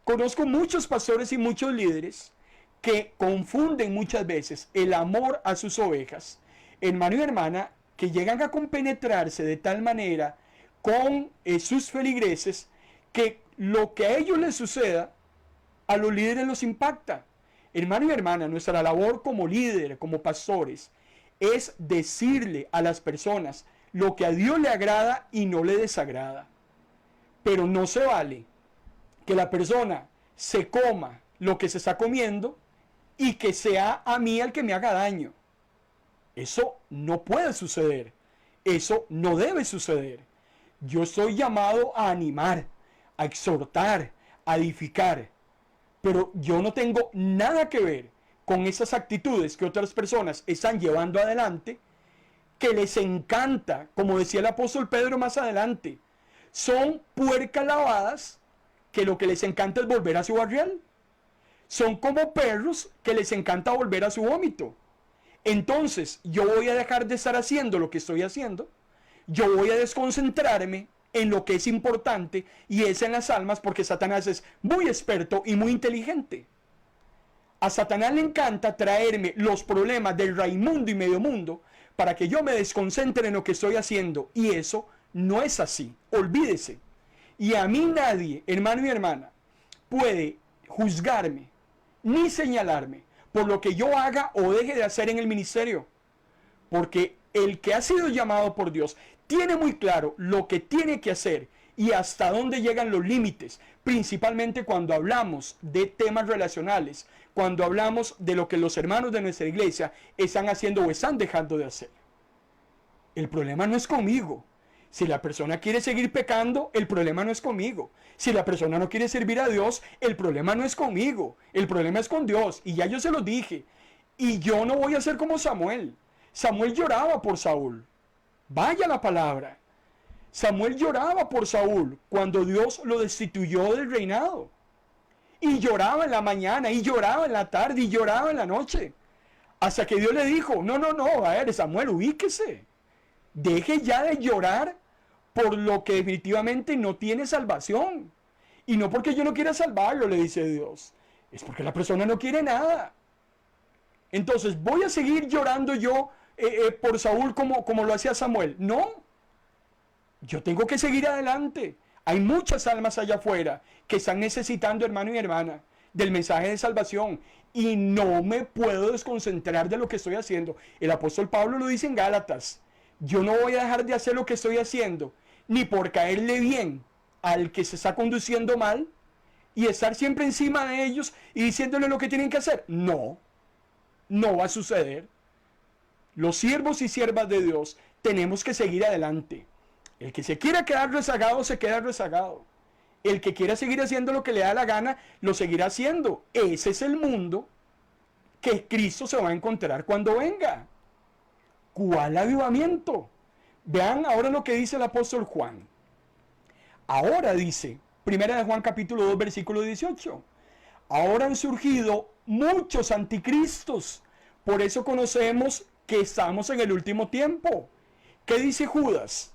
Conozco muchos pastores y muchos líderes que confunden muchas veces el amor a sus ovejas, hermano y hermana, que llegan a compenetrarse de tal manera con sus feligreses que lo que a ellos les suceda, a los líderes los impacta. Hermano y hermana, nuestra labor como líderes, como pastores, es decirle a las personas lo que a Dios le agrada y no le desagrada. Pero no se vale que la persona se coma lo que se está comiendo y que sea a mí el que me haga daño. Eso no puede suceder. Eso no debe suceder. Yo estoy llamado a animar, a exhortar, a edificar. Pero yo no tengo nada que ver con esas actitudes que otras personas están llevando adelante, que les encanta, como decía el apóstol Pedro más adelante, son puercas lavadas que lo que les encanta es volver a su barrial. Son como perros que les encanta volver a su vómito. Entonces, yo voy a dejar de estar haciendo lo que estoy haciendo. Yo voy a desconcentrarme en lo que es importante, y es en las almas, porque Satanás es muy experto y muy inteligente. A Satanás le encanta traerme los problemas del Raimundo y medio mundo para que yo me desconcentre en lo que estoy haciendo, y eso no es así. Olvídese. Y a mí nadie, hermano y hermana, puede juzgarme ni señalarme por lo que yo haga o deje de hacer en el ministerio. Porque el que ha sido llamado por Dios tiene muy claro lo que tiene que hacer y hasta dónde llegan los límites, principalmente cuando hablamos de temas relacionales, cuando hablamos de lo que los hermanos de nuestra iglesia están haciendo o están dejando de hacer. El problema no es conmigo. Si la persona quiere seguir pecando, el problema no es conmigo. Si la persona no quiere servir a Dios, el problema no es conmigo. El problema es con Dios. Y ya yo se lo dije. Y yo no voy a ser como Samuel. Samuel lloraba por Saúl. Vaya la palabra. Samuel lloraba por Saúl cuando Dios lo destituyó del reinado. Y lloraba en la mañana, y lloraba en la tarde, y lloraba en la noche. Hasta que Dios le dijo, no, a ver, Samuel, ubíquese. Deje ya de llorar por lo que definitivamente no tiene salvación. Y no porque yo no quiera salvarlo, le dice Dios. Es porque la persona no quiere nada. Entonces, ¿voy a seguir llorando yo por Saúl como lo hacía Samuel? No. Yo tengo que seguir adelante. Hay muchas almas allá afuera que están necesitando, hermano y hermana, del mensaje de salvación. Y no me puedo desconcentrar de lo que estoy haciendo. El apóstol Pablo lo dice en Gálatas. Yo no voy a dejar de hacer lo que estoy haciendo, ni por caerle bien al que se está conduciendo mal y estar siempre encima de ellos y diciéndole lo que tienen que hacer. No, no va a suceder. Los siervos y siervas de Dios tenemos que seguir adelante. El que se quiera quedar rezagado, se queda rezagado. El que quiera seguir haciendo lo que le da la gana, lo seguirá haciendo. Ese es el mundo que Cristo se va a encontrar cuando venga. ¿Cuál avivamiento? Vean ahora lo que dice el apóstol Juan. Ahora dice, 1 de Juan capítulo 2 versículo 18. Ahora han surgido muchos anticristos. Por eso conocemos que estamos en el último tiempo. ¿Qué dice Judas?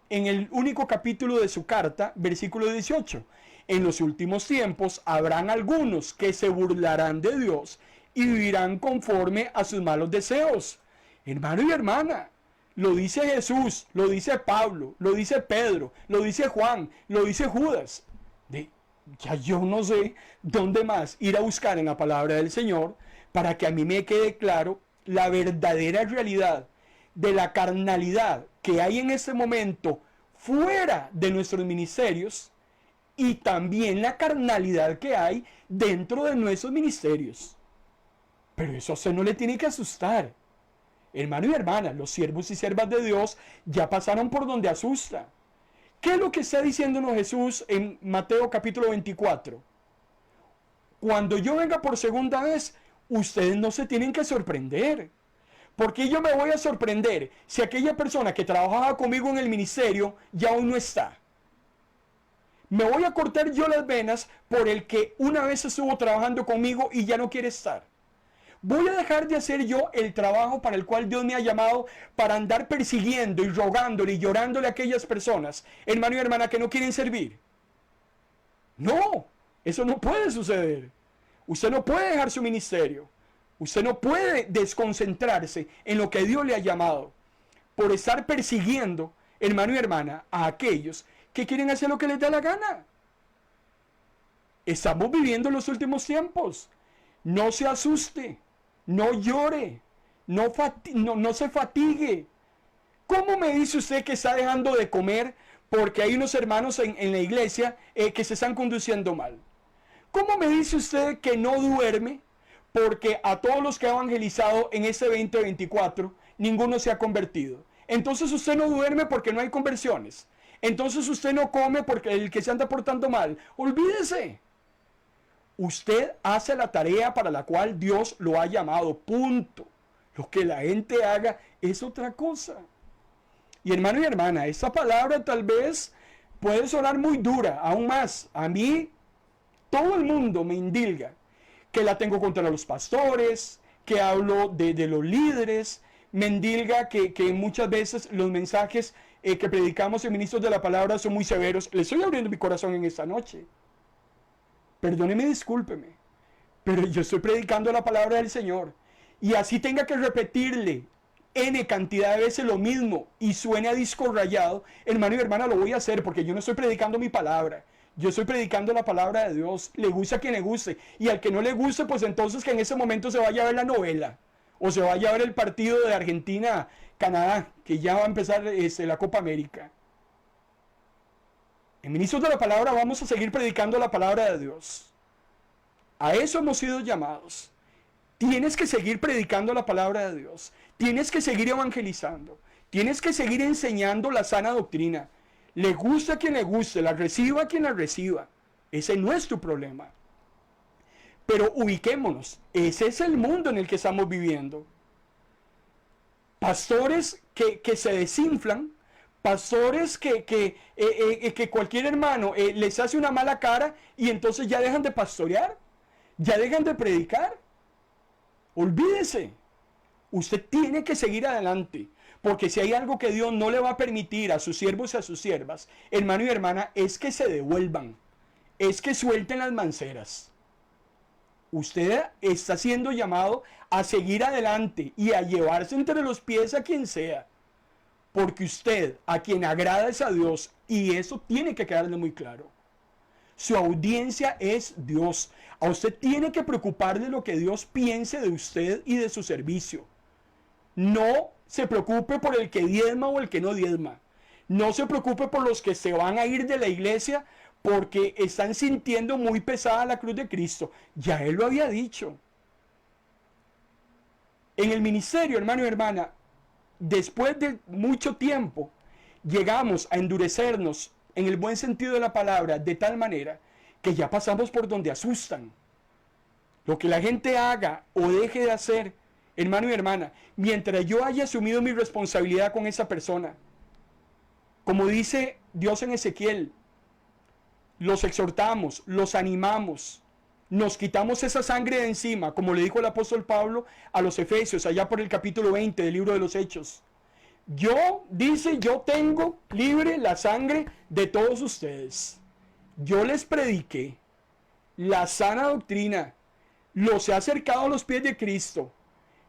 En el único capítulo de su carta, versículo 18. En los últimos tiempos habrán algunos que se burlarán de Dios y vivirán conforme a sus malos deseos. Hermano y hermana, lo dice Jesús, lo dice Pablo, lo dice Pedro, lo dice Juan, lo dice Judas. Ya yo no sé dónde más ir a buscar en la palabra del Señor para que a mí me quede claro la verdadera realidad de la carnalidad que hay en este momento fuera de nuestros ministerios y también la carnalidad que hay dentro de nuestros ministerios. Pero eso a usted no le tiene que asustar. Hermano y hermana, los siervos y siervas de Dios ya pasaron por donde asusta. ¿Qué es lo que está diciéndonos Jesús en Mateo capítulo 24? Cuando yo venga por segunda vez, ustedes no se tienen que sorprender. ¿Por qué yo me voy a sorprender si aquella persona que trabajaba conmigo en el ministerio ya aún no está? Me voy a cortar yo las venas por el que una vez estuvo trabajando conmigo y ya no quiere estar. ¿Voy a dejar de hacer yo el trabajo para el cual Dios me ha llamado para andar persiguiendo y rogándole y llorándole a aquellas personas, hermano y hermana, que no quieren servir? No, eso no puede suceder. Usted no puede dejar su ministerio. Usted no puede desconcentrarse en lo que Dios le ha llamado por estar persiguiendo, hermano y hermana, a aquellos que quieren hacer lo que les da la gana. Estamos viviendo los últimos tiempos. No se asuste. No llore, no se fatigue. ¿Cómo me dice usted que está dejando de comer porque hay unos hermanos en la iglesia que se están conduciendo mal? ¿Cómo me dice usted que no duerme porque a todos los que ha evangelizado en este 2024 ninguno se ha convertido? Entonces usted no duerme porque no hay conversiones. Entonces usted no come porque el que se anda portando mal. Olvídese. Usted hace la tarea para la cual Dios lo ha llamado, punto. Lo que la gente haga es otra cosa. Y hermano y hermana, esta palabra tal vez puede sonar muy dura, aún más. A mí, todo el mundo me indilga que la tengo contra los pastores, que hablo de los líderes, me indilga que muchas veces los mensajes que predicamos en Ministros de la Palabra son muy severos. Le estoy abriendo mi corazón en esta noche. Perdóneme, discúlpeme, pero yo estoy predicando la palabra del Señor. Y así tenga que repetirle N cantidad de veces lo mismo y suene a disco rayado, hermano y hermana, lo voy a hacer porque yo no estoy predicando mi palabra. Yo estoy predicando la palabra de Dios, le gusta a quien le guste, y al que no le guste, pues entonces que en ese momento se vaya a ver la novela, o se vaya a ver el partido de Argentina-Canadá, que ya va a empezar la Copa América. En Ministros de la Palabra vamos a seguir predicando la palabra de Dios. A eso hemos sido llamados. Tienes que seguir predicando la palabra de Dios. Tienes que seguir evangelizando. Tienes que seguir enseñando la sana doctrina. Le gusta a quien le guste, la reciba a quien la reciba. Ese no es tu problema. Pero ubiquémonos. Ese es el mundo en el que estamos viviendo. Pastores que se desinflan. Pastores que cualquier hermano les hace una mala cara y entonces ya dejan de pastorear. Ya dejan de predicar. Olvídese. Usted tiene que seguir adelante. Porque si hay algo que Dios no le va a permitir a sus siervos y a sus siervas, hermano y hermana, es que se devuelvan. Es que suelten las manceras. Usted está siendo llamado a seguir adelante y a llevarse entre los pies a quien sea. Porque usted, a quien agrada es a Dios, y eso tiene que quedarle muy claro. Su audiencia es Dios. A usted tiene que preocuparle lo que Dios piense de usted y de su servicio. No se preocupe por el que diezma o el que no diezma. No se preocupe por los que se van a ir de la iglesia porque están sintiendo muy pesada la cruz de Cristo. Ya Él lo había dicho. En el ministerio, hermano y hermana, después de mucho tiempo, llegamos a endurecernos en el buen sentido de la palabra, de tal manera que ya pasamos por donde asustan. Lo que la gente haga o deje de hacer, hermano y hermana, mientras yo haya asumido mi responsabilidad con esa persona, como dice Dios en Ezequiel, los exhortamos, los animamos, nos quitamos esa sangre de encima, como le dijo el apóstol Pablo a los Efesios, allá por el capítulo 20 del libro de los Hechos. Yo tengo libre la sangre de todos ustedes. Yo les prediqué la sana doctrina, los he acercado a los pies de Cristo,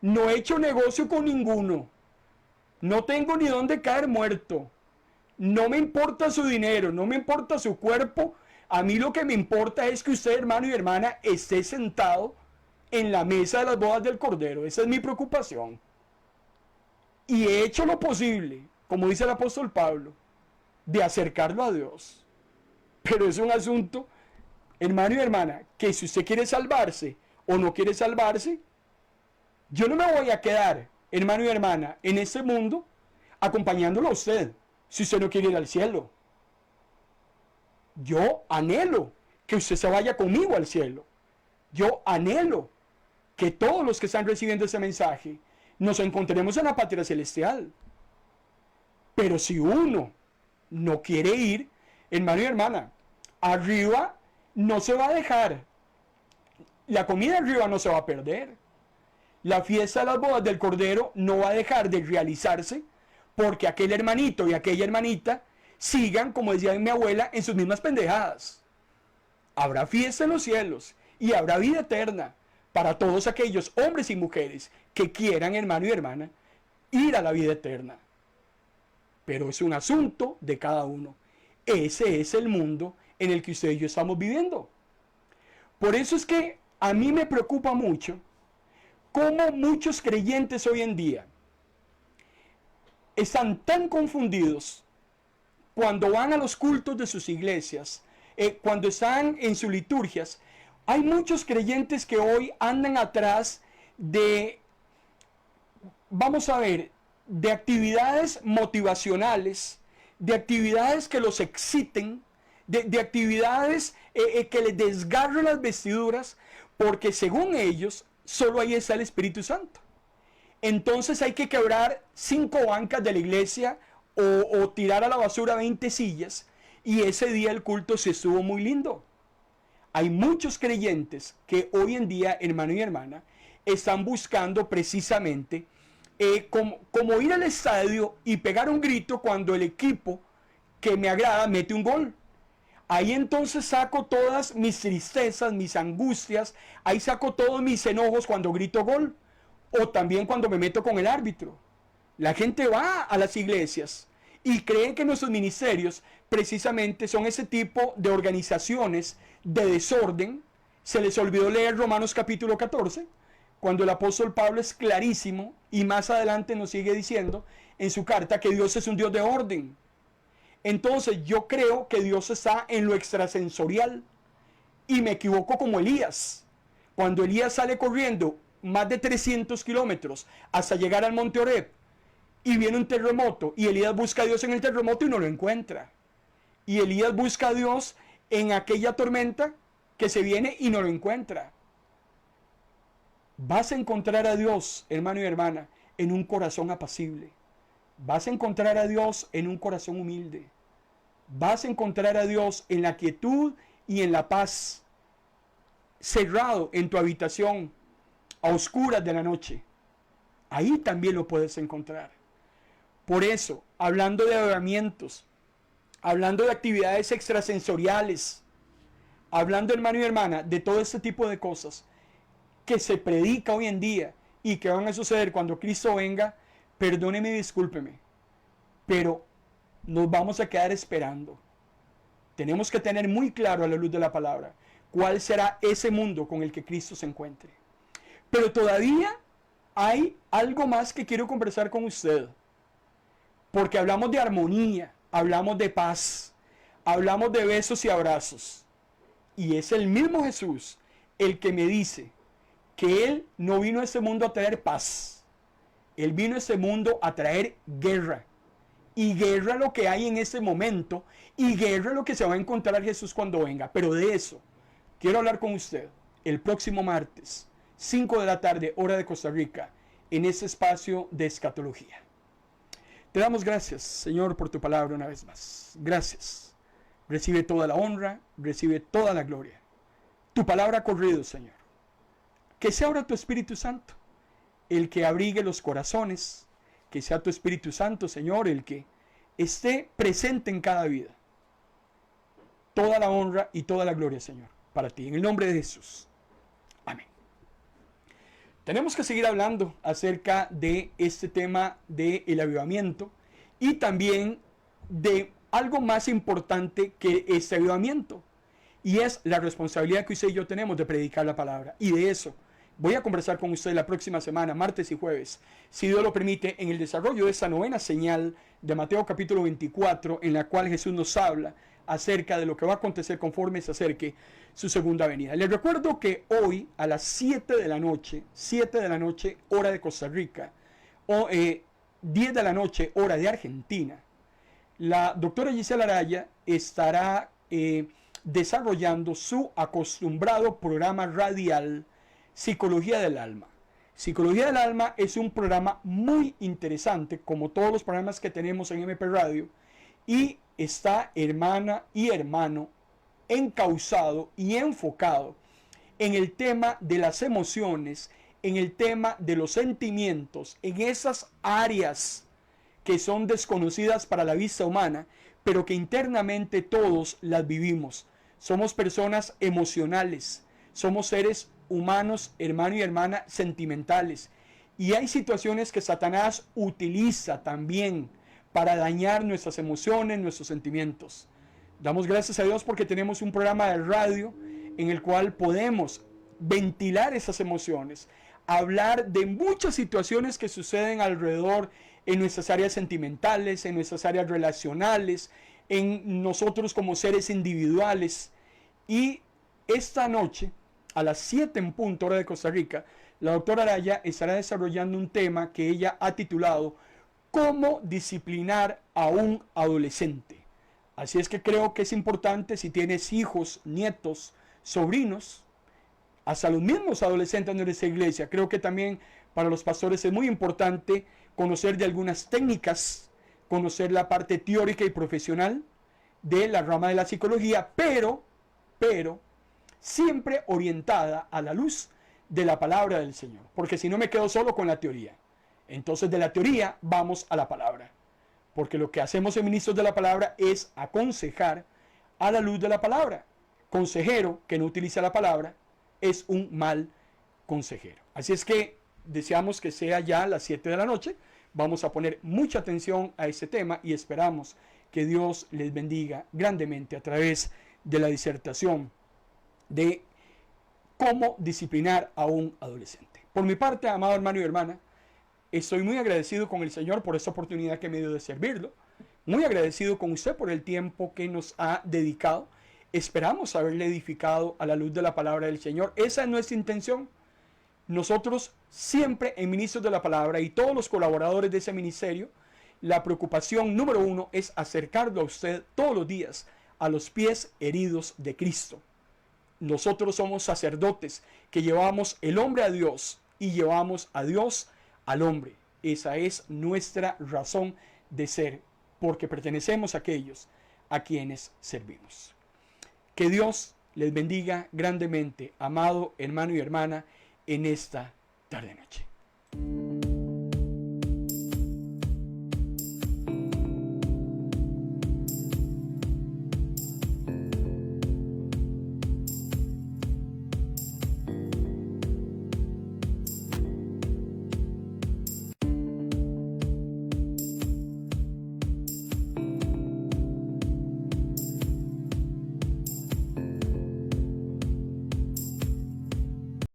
no he hecho negocio con ninguno, no tengo ni dónde caer muerto, no me importa su dinero, no me importa su cuerpo, a mí lo que me importa es que usted, hermano y hermana, esté sentado en la mesa de las bodas del Cordero. Esa es mi preocupación. Y he hecho lo posible, como dice el apóstol Pablo, de acercarlo a Dios. Pero es un asunto, hermano y hermana, que si usted quiere salvarse o no quiere salvarse, yo no me voy a quedar, hermano y hermana, en este mundo acompañándolo a usted, si usted no quiere ir al cielo. Yo anhelo que usted se vaya conmigo al cielo. Yo anhelo que todos los que están recibiendo ese mensaje nos encontremos en la patria celestial. Pero si uno no quiere ir, hermano y hermana, arriba no se va a dejar. La comida arriba no se va a perder. La fiesta de las bodas del Cordero no va a dejar de realizarse porque aquel hermanito y aquella hermanita sigan, como decía mi abuela, en sus mismas pendejadas. Habrá fiesta en los cielos y habrá vida eterna para todos aquellos hombres y mujeres que quieran, hermano y hermana, ir a la vida eterna. Pero es un asunto de cada uno. Ese es el mundo en el que usted y yo estamos viviendo. Por eso es que a mí me preocupa mucho cómo muchos creyentes hoy en día están tan confundidos cuando van a los cultos de sus iglesias, cuando están en sus liturgias. Hay muchos creyentes que hoy andan atrás de, vamos a ver, de actividades motivacionales, de actividades que los exciten, de actividades que les desgarren las vestiduras, porque según ellos, solo ahí está el Espíritu Santo. Entonces hay que quebrar 5 bancas de la iglesia o tirar a la basura 20 sillas, y ese día el culto se estuvo muy lindo. Hay muchos creyentes que hoy en día, hermano y hermana, están buscando precisamente como ir al estadio y pegar un grito cuando el equipo que me agrada mete un gol. Ahí entonces saco todas mis tristezas, mis angustias, ahí saco todos mis enojos cuando grito gol, o también cuando me meto con el árbitro. La gente va a las iglesias y creen que nuestros ministerios precisamente son ese tipo de organizaciones de desorden. Se les olvidó leer Romanos capítulo 14, cuando el apóstol Pablo es clarísimo y más adelante nos sigue diciendo en su carta que Dios es un Dios de orden. Entonces yo creo que Dios está en lo extrasensorial y me equivoco como Elías. Cuando Elías sale corriendo más de 300 kilómetros hasta llegar al monte Horeb y viene un terremoto y Elías busca a Dios en el terremoto y no lo encuentra. Y Elías busca a Dios en aquella tormenta que se viene y no lo encuentra. Vas a encontrar a Dios, hermano y hermana, en un corazón apacible. Vas a encontrar a Dios en un corazón humilde. Vas a encontrar a Dios en la quietud y en la paz, cerrado en tu habitación, a oscuras de la noche. Ahí también lo puedes encontrar. Por eso, hablando de avivamientos, hablando de actividades extrasensoriales, hablando, hermano y hermana, de todo este tipo de cosas que se predica hoy en día y que van a suceder cuando Cristo venga, perdóneme y discúlpeme, pero nos vamos a quedar esperando. Tenemos que tener muy claro a la luz de la palabra cuál será ese mundo con el que Cristo se encuentre. Pero todavía hay algo más que quiero conversar con usted, porque hablamos de armonía, hablamos de paz, hablamos de besos y abrazos, y es el mismo Jesús el que me dice que Él no vino a este mundo a traer paz. Él vino a este mundo a traer guerra. Y guerra lo que hay en este momento. Y guerra lo que se va a encontrar Jesús cuando venga. Pero de eso quiero hablar con usted el próximo martes, 5 de la tarde, hora de Costa Rica, en este espacio de escatología. Te damos gracias, Señor, por tu palabra una vez más. Gracias. Recibe toda la honra, recibe toda la gloria. Tu palabra ha corrido, Señor. Que sea ahora tu Espíritu Santo el que abrigue los corazones, que sea tu Espíritu Santo, Señor, el que esté presente en cada vida. Toda la honra y toda la gloria, Señor, para ti, en el nombre de Jesús. Amén. Tenemos que seguir hablando acerca de este tema del avivamiento y también de algo más importante que este avivamiento, y es la responsabilidad que usted y yo tenemos de predicar la palabra. Y de eso voy a conversar con usted la próxima semana, martes y jueves, si Dios lo permite, en el desarrollo de esta novena señal de Mateo capítulo 24, en la cual Jesús nos habla acerca de lo que va a acontecer conforme se acerque su segunda venida. Les recuerdo que hoy a las 7 de la noche, hora de Costa Rica, o 10 de la noche, hora de Argentina, la doctora Gisela Araya estará desarrollando su acostumbrado programa radial Psicología del Alma. Psicología del Alma es un programa muy interesante, como todos los programas que tenemos en MP Radio, y está, hermana y hermano, encauzado y enfocado en el tema de las emociones, en el tema de los sentimientos, en esas áreas que son desconocidas para la vista humana, pero que internamente todos las vivimos. Somos personas emocionales, somos seres humanos, hermano y hermana, sentimentales. Y hay situaciones que Satanás utiliza también para dañar nuestras emociones, nuestros sentimientos. Damos gracias a Dios porque tenemos un programa de radio en el cual podemos ventilar esas emociones, hablar de muchas situaciones que suceden alrededor en nuestras áreas sentimentales, en nuestras áreas relacionales, en nosotros como seres individuales. Y esta noche, a las 7 en punto, hora de Costa Rica, la doctora Araya estará desarrollando un tema que ella ha titulado ¿Cómo disciplinar a un adolescente? Así es que creo que es importante, si tienes hijos, nietos, sobrinos, hasta los mismos adolescentes de nuestra iglesia, creo que también para los pastores es muy importante conocer de algunas técnicas, conocer la parte teórica y profesional de la rama de la psicología, pero siempre orientada a la luz de la palabra del Señor, porque si no me quedo solo con la teoría. Entonces de la teoría vamos a la palabra, porque lo que hacemos en Ministros de la Palabra es aconsejar a la luz de la palabra. Consejero que no utiliza la palabra es un mal consejero. Así es que deseamos que sea ya a las 7 de la noche Vamos a poner mucha atención a este tema y esperamos que Dios les bendiga grandemente a través de la disertación de cómo disciplinar a un adolescente. Por mi parte, amado hermano y hermana, estoy muy agradecido con el Señor por esta oportunidad que me dio de servirlo. Muy agradecido con usted por el tiempo que nos ha dedicado. Esperamos haberle edificado a la luz de la palabra del Señor. Esa es nuestra intención. Nosotros siempre en Ministros de la Palabra y todos los colaboradores de ese ministerio, la preocupación número uno es acercarlo a usted todos los días a los pies heridos de Cristo. Nosotros somos sacerdotes que llevamos el hombre a Dios y llevamos a Dios al hombre. Esa es nuestra razón de ser, porque pertenecemos a aquellos a quienes servimos. Que Dios les bendiga grandemente, amado hermano y hermana, en esta tarde-noche.